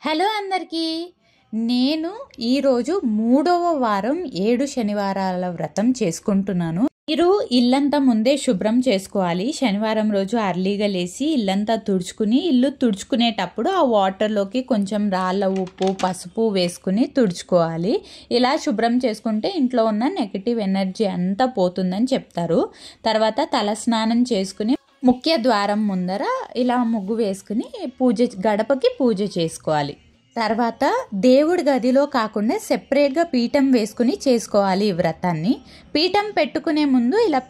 Hello అందరికీ. నేను ఈరోజు 3వ వారం 7 శనివారాల వ్రతం చేసుకుంటున్నాను. మీరు ఇల్లంతా ముందే శుభ్రం చేసుకోవాలి. శనివారం రోజు అర్లీగా లేచి ఇల్లంతా తుడుచుకుని, ఇల్లు తుడుచుకునేటప్పుడు ఆ వాటర్లోకి కొంచెం రాళ్ళ ఉప్పు, పసుపు వేసుకుని తుడుచుకోవాలి. ఇలా శుభ్రం చేసుకుంటే ఇంట్లో ఉన్న నెగిటివ్ ఎనర్జీ అంతా పోతుందని చెప్తారు. తర్వాత తల స్నానం చేసుకుని ముఖ్య ద్వారం ముందర ఇలా ముగ్గు వేసుకుని గడపకి పూజ చేసుకోవాలి. తర్వాత దేవుడి గదిలో కాకుండా సెపరేట్గా పీఠం వేసుకుని చేసుకోవాలి ఈ వ్రతాన్ని. పీఠం పెట్టుకునే ముందు ఇలా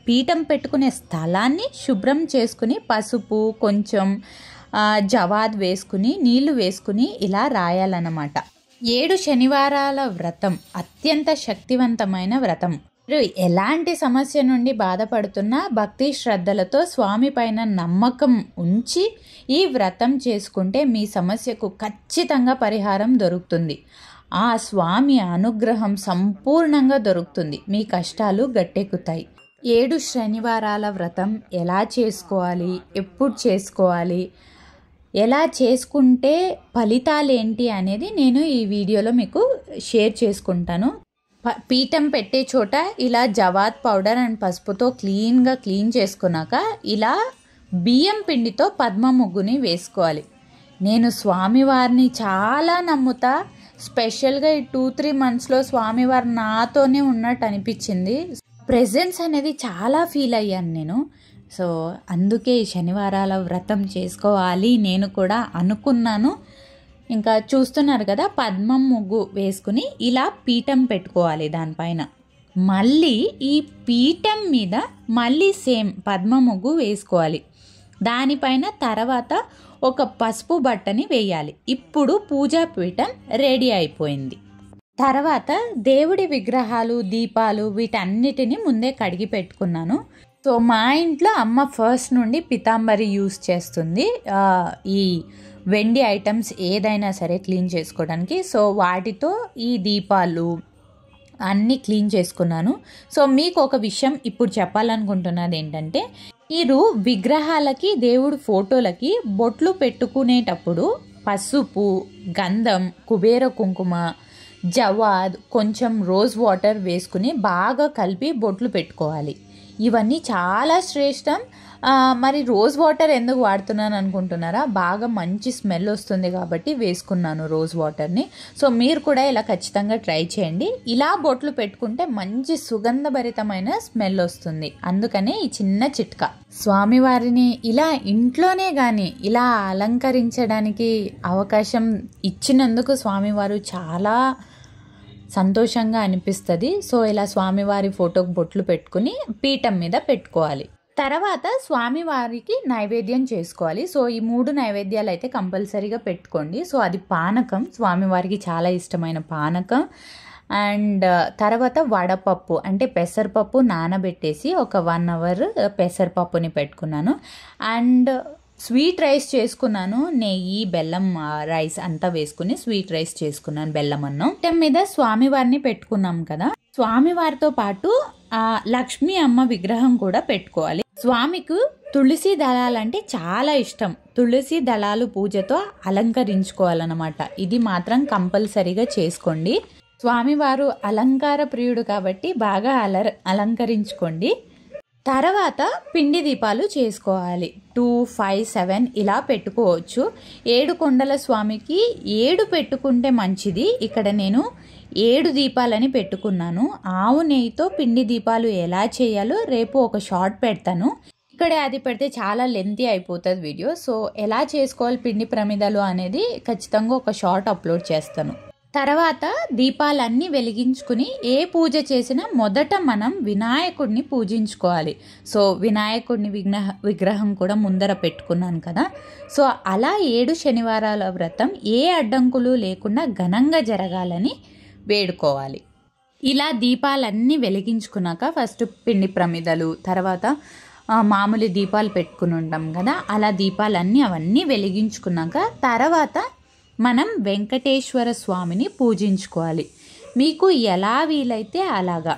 పీఠం పెట్టుకునే స్థలాన్ని శుభ్రం చేసుకుని పసుపు కొంచెం జవాద్ వేసుకుని నీళ్లు వేసుకుని ఇలా రాయాలన్నమాట. 7 శనివారాల వ్రతం అత్యంత శక్తివంతమైన వ్రతం. మీరు ఎలాంటి సమస్య నుండి బాధపడుతున్నా భక్తి శ్రద్ధలతో స్వామి పైన నమ్మకం ఉంచి ఈ వ్రతం చేసుకుంటే మీ సమస్యకు ఖచ్చితంగా పరిహారం దొరుకుతుంది. ఆ స్వామి అనుగ్రహం సంపూర్ణంగా దొరుకుతుంది. మీ కష్టాలు గట్టెక్కుతాయి. 7 శనివారాల వ్రతం ఎలా చేసుకోవాలి, ఎప్పుడు చేసుకోవాలి, ఎలా చేసుకుంటే ఫలితాలు ఏంటి అనేది నేను ఈ వీడియోలో మీకు షేర్ చేసుకుంటాను. పీఠం పెట్టే చోట ఇలా జవాద్ పౌడర్ అండ్ పసుపుతో క్లీన్ చేసుకున్నాక ఇలా బియ్యం పిండితో పద్మ ముగ్గుని వేసుకోవాలి. నేను స్వామివారిని చాలా నమ్ముతా. స్పెషల్గా ఈ 2-3 మంత్స్లో స్వామివారు నాతోనే ఉన్నట్టు అనిపించింది. ప్రెజెన్స్ అనేది చాలా ఫీల్ అయ్యాను నేను. సో అందుకే ఈ శనివారాల వ్రతం చేసుకోవాలి నేను కూడా అనుకున్నాను. ఇంకా చూస్తున్నారు కదా, పద్మం ముగ్గు వేసుకుని ఇలా పీఠం పెట్టుకోవాలి. దానిపైన మళ్ళీ ఈ పీఠం మీద మళ్ళీ సేమ్ పద్మ ముగ్గు వేసుకోవాలి. దానిపైన తర్వాత ఒక పసుపు బట్టని వేయాలి. ఇప్పుడు పూజా పీఠం రెడీ అయిపోయింది. తర్వాత దేవుడి విగ్రహాలు, దీపాలు వీటన్నిటిని ముందే కడిగి పెట్టుకున్నాను. సో మా ఇంట్లో అమ్మ ఫస్ట్ నుండి పితాంబరి యూస్ చేస్తుంది ఈ వెండి ఐటమ్స్ ఏదైనా సరే క్లీన్ చేసుకోవడానికి. సో వాటితో ఈ దీపాలు అన్నీ క్లీన్ చేసుకున్నాను. సో మీకు ఒక విషయం ఇప్పుడు చెప్పాలనుకుంటున్నది ఏంటంటే, మీరు విగ్రహాలకి దేవుడి ఫోటోలకి బొట్లు పెట్టుకునేటప్పుడు పసుపు, గంధం, కుబేర కుంకుమ, జవాద్, కొంచెం రోజ్ వాటర్ వేసుకుని బాగా కలిపి బొట్లు పెట్టుకోవాలి. ఇవన్నీ చాలా శ్రేష్టం. మరి రోజ్ వాటర్ ఎందుకు వాడుతున్నాను అనుకుంటున్నారా? బాగా మంచి స్మెల్ వస్తుంది కాబట్టి వేసుకున్నాను రోజ్ వాటర్ని. సో మీరు కూడా ఇలా ఖచ్చితంగా ట్రై చేయండి. ఇలా బొట్లు పెట్టుకుంటే మంచి సుగంధభరితమైన స్మెల్ వస్తుంది. అందుకనే ఈ చిన్న చిట్కా. స్వామివారిని ఇలా ఇంట్లోనే కానీ ఇలా అలంకరించడానికి అవకాశం ఇచ్చినందుకు స్వామివారు చాలా సంతోషంగా అనిపిస్తుంది. సో ఇలా స్వామివారి ఫోటోకి బొట్లు పెట్టుకుని పీఠం మీద పెట్టుకోవాలి. తర్వాత స్వామివారికి నైవేద్యం చేసుకోవాలి. సో ఈ 3 నైవేద్యాలు అయితే కంపల్సరీగా పెట్టుకోండి. సో అది పానకం, స్వామివారికి చాలా ఇష్టమైన పానకం. అండ్ తర్వాత వడపప్పు అంటే పెసరపప్పు నానబెట్టేసి ఒక 1 అవర్ పెసరపప్పుని పెట్టుకున్నాను. అండ్ స్వీట్ రైస్ చేసుకున్నాను. నెయ్యి, బెల్లం రైస్ అంతా వేసుకుని స్వీట్ రైస్ చేసుకున్నాను, బెల్లం అన్నం. పీఠం మీద స్వామివారిని పెట్టుకున్నాం కదా, స్వామివారితో పాటు లక్ష్మీ అమ్మ విగ్రహం కూడా పెట్టుకోవాలి. స్వామికి తులసి దళాలంటే చాలా ఇష్టం. తులసి దళాలు పూజతో అలంకరించుకోవాలన్నమాట. ఇది మాత్రం కంపల్సరీగా చేసుకోండి. స్వామివారు అలంకార ప్రియుడు కాబట్టి బాగా అలంకరించుకోండి. తర్వాత పిండి దీపాలు చేసుకోవాలి. 2, 5, 7 ఇలా పెట్టుకోవచ్చు. 7 కొండల స్వామికి 7 పెట్టుకుంటే మంచిది. ఇక్కడ నేను 7 దీపాలని పెట్టుకున్నాను. ఆవు నెయ్యితో పిండి దీపాలు ఎలా చేయాలో రేపు ఒక షార్ట్ పెడతాను. ఇక్కడే అది పెడితే చాలా లెంతీ అయిపోతుంది వీడియో. సో ఎలా చేసుకోవాలి పిండి ప్రమిదలు అనేది ఖచ్చితంగా ఒక షార్ట్ అప్లోడ్ చేస్తాను. తర్వాత దీపాలన్నీ వెలిగించుకుని ఏ పూజ చేసినా మొదట మనం వినాయకుడిని పూజించుకోవాలి. సో వినాయకుడిని విగ్రహం కూడా ముందర పెట్టుకున్నాను కదా. సో అలా 7 శనివారాల వ్రతం ఏ అడ్డంకులు లేకుండా ఘనంగా జరగాలని వేడుకోవాలి. ఇలా దీపాలన్నీ వెలిగించుకున్నాక ఫస్ట్ పిండి ప్రమిదలు, తర్వాత మామూలు దీపాలు పెట్టుకుని ఉంటాం కదా, అలా దీపాలన్నీ అవన్నీ వెలిగించుకున్నాక తర్వాత మనం వెంకటేశ్వర స్వామిని పూజించుకోవాలి. మీకు ఎలా వీలైతే అలాగా.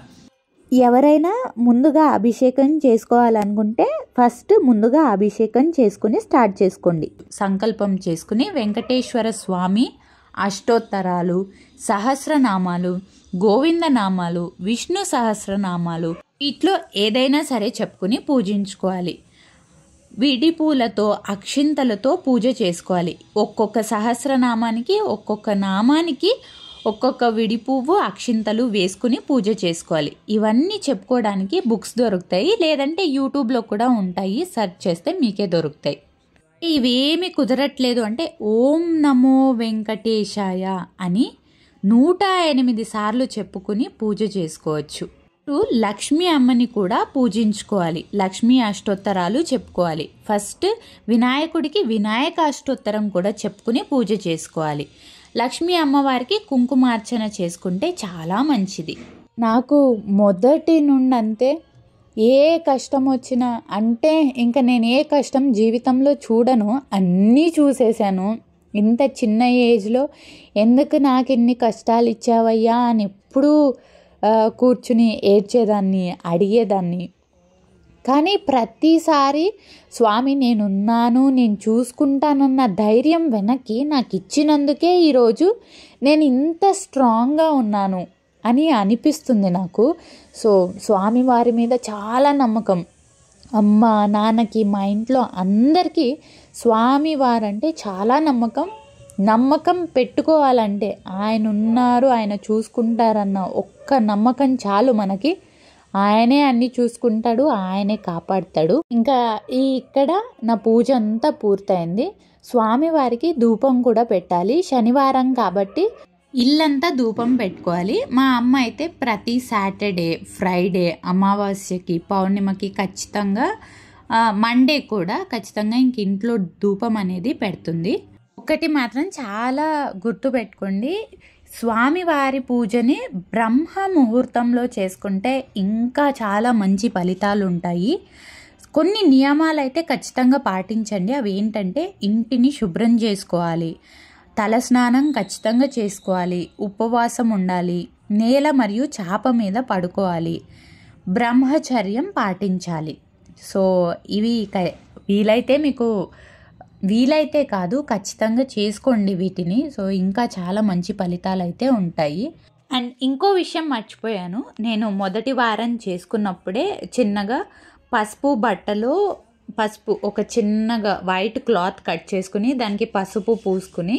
ఎవరైనా ముందుగా అభిషేకం చేసుకోవాలనుకుంటే ఫస్ట్ ముందుగా అభిషేకం చేసుకుని స్టార్ట్ చేసుకోండి. సంకల్పం చేసుకుని వెంకటేశ్వర స్వామి అష్టోత్తరాలు, సహస్రనామాలు, గోవిందనామాలు, విష్ణు సహస్రనామాలు వీటిలో ఏదైనా సరే చెప్పుకుని పూజించుకోవాలి. విడి పూలతో అక్షింతలతో పూజ చేసుకోవాలి. ఒక్కొక్క సహస్రనామానికి ఒక్కొక్క నామానికి ఒక్కొక్క విడి పువ్వు అక్షింతలు వేసుకుని పూజ చేసుకోవాలి. ఇవన్నీ చెప్పుకోవడానికి బుక్స్ దొరుకుతాయి, లేదంటే యూట్యూబ్లో కూడా ఉంటాయి, సెర్చ్ చేస్తే మీకే దొరుకుతాయి. ఇవేమి కుదరట్లేదు అంటే ఓం నమో వెంకటేశాయ అని 108 సార్లు చెప్పుకుని పూజ చేసుకోవచ్చు. లక్ష్మీ అమ్మని కూడా పూజించుకోవాలి. లక్ష్మీ అష్టోత్తరాలు చెప్పుకోవాలి. ఫస్ట్ వినాయకుడికి వినాయక అష్టోత్తరం కూడా చెప్పుకుని పూజ చేసుకోవాలి. లక్ష్మీ అమ్మవారికి కుంకుమార్చన చేసుకుంటే చాలా మంచిది. నాకు మొదటి నుండి అంతే, ఏ కష్టం వచ్చినా అంటే ఇంకా నేను ఏ కష్టం జీవితంలో చూడను, అన్నీ చూసేసాను. ఇంత చిన్న ఏజ్లో ఎందుకు నాకు ఇన్ని కష్టాలు ఇచ్చావయ్యా అని ఎప్పుడూ కూర్చుని ఏడ్చేదాన్ని, అడిగేదాన్ని. కానీ ప్రతిసారి స్వామి నేనున్నాను, నేను చూసుకుంటానన్న ధైర్యం వెనక్కి నాకు ఇచ్చినందుకే ఈరోజు నేను ఇంత స్ట్రాంగ్గా ఉన్నాను అని అనిపిస్తుంది నాకు. సో స్వామివారి మీద చాలా నమ్మకం. అమ్మ నాన్నకి మా ఇంట్లో అందరికీ స్వామివారంటే చాలా నమ్మకం పెట్టుకోవాలంటే ఆయన ఉన్నారు, ఆయన చూసుకుంటారన్న ఒక్క నమ్మకం చాలు మనకి. ఆయనే అన్నీ చూసుకుంటాడు, ఆయనే కాపాడుతాడు. ఇంకా ఇక్కడ నా పూజ అంతా పూర్తయింది. స్వామివారికి ధూపం కూడా పెట్టాలి. శనివారం కాబట్టి ఇల్లంతా ధూపం పెట్టుకోవాలి. మా అమ్మ అయితే ప్రతి సాటర్డే, ఫ్రైడే, అమావాస్యకి, పౌర్ణిమకి ఖచ్చితంగా, మండే కూడా ఖచ్చితంగా ఇంక ఇంట్లో ధూపం అనేది పెడుతుంది. ఒకటి మాత్రం చాలా గుర్తుపెట్టుకోండి, స్వామివారి పూజని బ్రహ్మ ముహూర్తంలో చేసుకుంటే ఇంకా చాలా మంచి ఫలితాలు ఉంటాయి. కొన్ని నియమాలు అయితే ఖచ్చితంగా పాటించండి. అవి ఏంటంటే ఇంటిని శుభ్రం చేసుకోవాలి, తలస్నానం ఖచ్చితంగా చేసుకోవాలి, ఉపవాసం ఉండాలి, నేల మరియు చాప మీద పడుకోవాలి, బ్రహ్మచర్యం పాటించాలి. సో ఇవి వీలైతే కాదు, ఖచ్చితంగా చేసుకోండి వీటిని. సో ఇంకా చాలా మంచి ఫలితాలు అయితే ఉంటాయి. అండ్ ఇంకో విషయం మర్చిపోయాను, నేను మొదటి వారం చేసుకున్నప్పుడే చిన్నగా పసుపు ఒక చిన్నగా వైట్ క్లాత్ కట్ చేసుకుని దానికి పసుపు పూసుకుని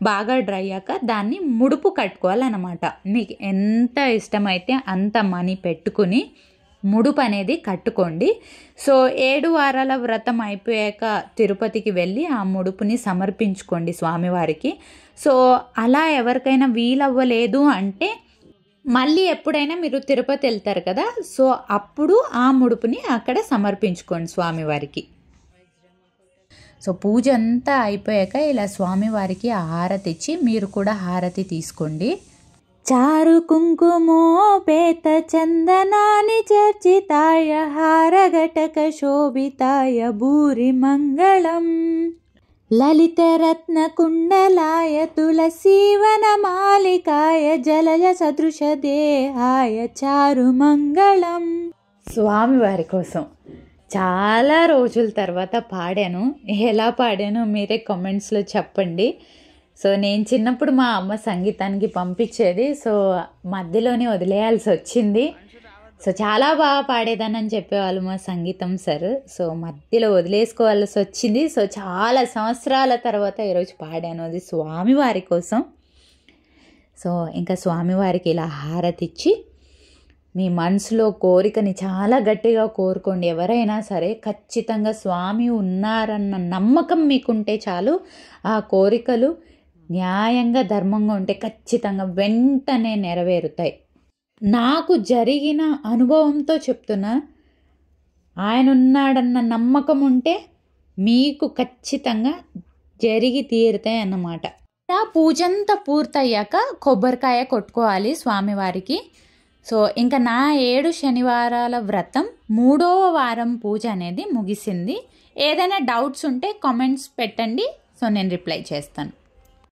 బాగా డ్రై అయ్యాక దాన్ని ముడుపు కట్టుకోవాలన్నమాట. మీకు ఎంత ఇష్టమైతే అంత మనీ పెట్టుకుని ముడుపు అనేది కట్టుకోండి. సో 7 వారాల వ్రతం అయిపోయాక తిరుపతికి వెళ్ళి ఆ ముడుపుని సమర్పించుకోండి స్వామివారికి. సో అలా ఎవరికైనా వీలవ్వలేదు అంటే మళ్ళీ ఎప్పుడైనా మీరు తిరుపతి వెళ్తారు కదా, సో అప్పుడు ఆ ముడుపుని అక్కడ సమర్పించుకోండి స్వామివారికి. సో పూజ అంతా అయిపోయాక ఇలా స్వామివారికి హారతి ఇచ్చి మీరు కూడా హారతి తీసుకోండి. చారు కుంకుమోపేత చందనాని చర్చితాయ హారఘటక శోభితాయ భూరి మంగళం లలితరత్న కుండలాయ తులసీవనమాలికాయ జలజ సదృశ దేహాయ చారు మంగళం. స్వామివారి కోసం చాలా రోజుల తర్వాత పాడాను. ఎలా పాడానో మీరే కామెంట్స్లో చెప్పండి. సో నేను చిన్నప్పుడు మా అమ్మ సంగీతానికి పంపించేది, సో మధ్యలోనే వదిలేయాల్సి వచ్చింది. సో చాలా బాగా పాడేదానని చెప్పేవాళ్ళు మా సంగీతం సార్. సో మధ్యలో వదిలేసుకోవాల్సి వచ్చింది. సో చాలా సంవత్సరాల తర్వాత ఈరోజు పాడాను, అది స్వామివారి కోసం. సో ఇంకా స్వామివారికి ఇలా హారతి ఇచ్చి మీ మనసులో కోరికని చాలా గట్టిగా కోరుకోండి. ఎవరైనా సరే ఖచ్చితంగా స్వామి ఉన్నారన్న నమ్మకం మీకుంటే చాలు, ఆ కోరికలు న్యాయంగా ధర్మంగా ఉంటే ఖచ్చితంగా వెంటనే నెరవేరుతాయి. నాకు జరిగిన అనుభవంతో చెప్తున్నా, ఆయన ఉన్నాడన్న నమ్మకం ఉంటే మీకు ఖచ్చితంగా జరిగి తీరుతాయి అన్నమాట. ఆ పూజ అంతా పూర్తయ్యాక కొబ్బరికాయ కొట్టుకోవాలి స్వామివారికి. సో ఇంకా నా 7 శనివారాల వ్రతం 3వ వారం పూజ అనేది ముగిసింది. ఏదైనా డౌట్స్ ఉంటే కామెంట్స్ పెట్టండి, సో నేను రిప్లై చేస్తాను.